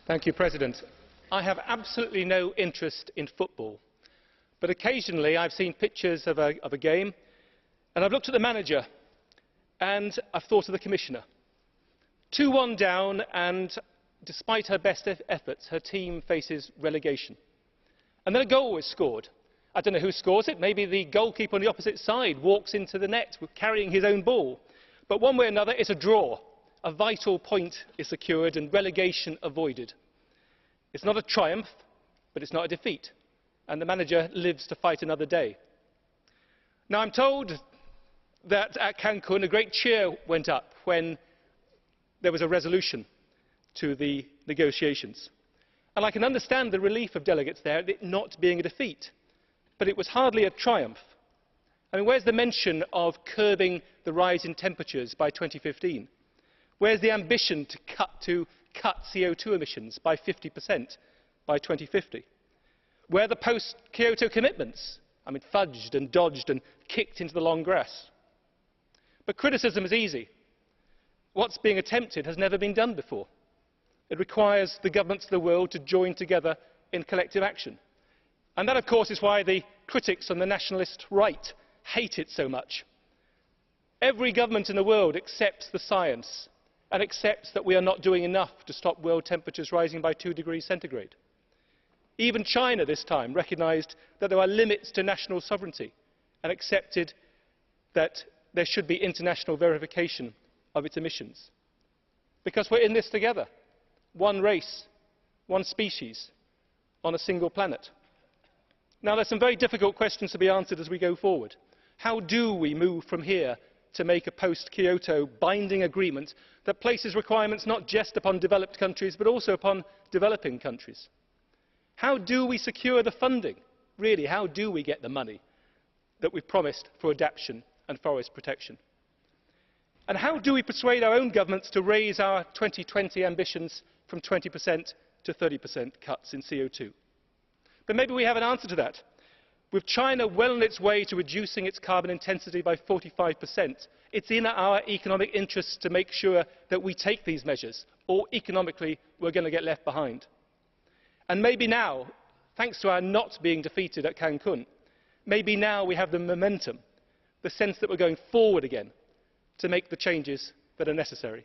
Mr President. I have absolutely no interest in football, but occasionally I have seen pictures of a game and I have looked at the manager and I have thought of the Commissioner. 2-1 down, and despite her best efforts her team faces relegation. And then a goal is scored. I don't know who scores it. Maybe the goalkeeper on the opposite side walks into the net carrying his own ball. But one way or another it's a draw. A vital point is secured and relegation avoided. It's not a triumph, but it's not a defeat, and the manager lives to fight another day. Now I'm told that at Cancún a great cheer went up when there was a resolution to the negotiations, and I can understand the relief of delegates there at it not being a defeat, but it was hardly a triumph. I mean, where's the mention of curbing the rise in temperatures by 2015? Where's the ambition to cut CO2 emissions by 50% by 2050? Where are the post-Kyoto commitments? I mean, fudged and dodged and kicked into the long grass. But criticism is easy. What's being attempted has never been done before. It requires the governments of the world to join together in collective action. And that, of course, is why the critics on the nationalist right hate it so much. Every government in the world accepts the science and accepts that we are not doing enough to stop world temperatures rising by 2 degrees centigrade. Even China this time recognised that there are limits to national sovereignty and accepted that there should be international verification of its emissions. Because we're in this together. One race, one species, on a single planet. Now there are some very difficult questions to be answered as we go forward. How do we move from here to make a post-Kyoto binding agreement that places requirements not just upon developed countries but also upon developing countries? How do we secure the funding? Really, how do we get the money that we've promised for adaptation and forest protection? And how do we persuade our own governments to raise our 2020 ambitions from 20% to 30% cuts in CO2? But maybe we have an answer to that. With China well on its way to reducing its carbon intensity by 45%, it's in our economic interests to make sure that we take these measures, or economically we're going to get left behind. And maybe now, thanks to our not being defeated at Cancún, maybe now we have the momentum, the sense that we're going forward again to make the changes that are necessary.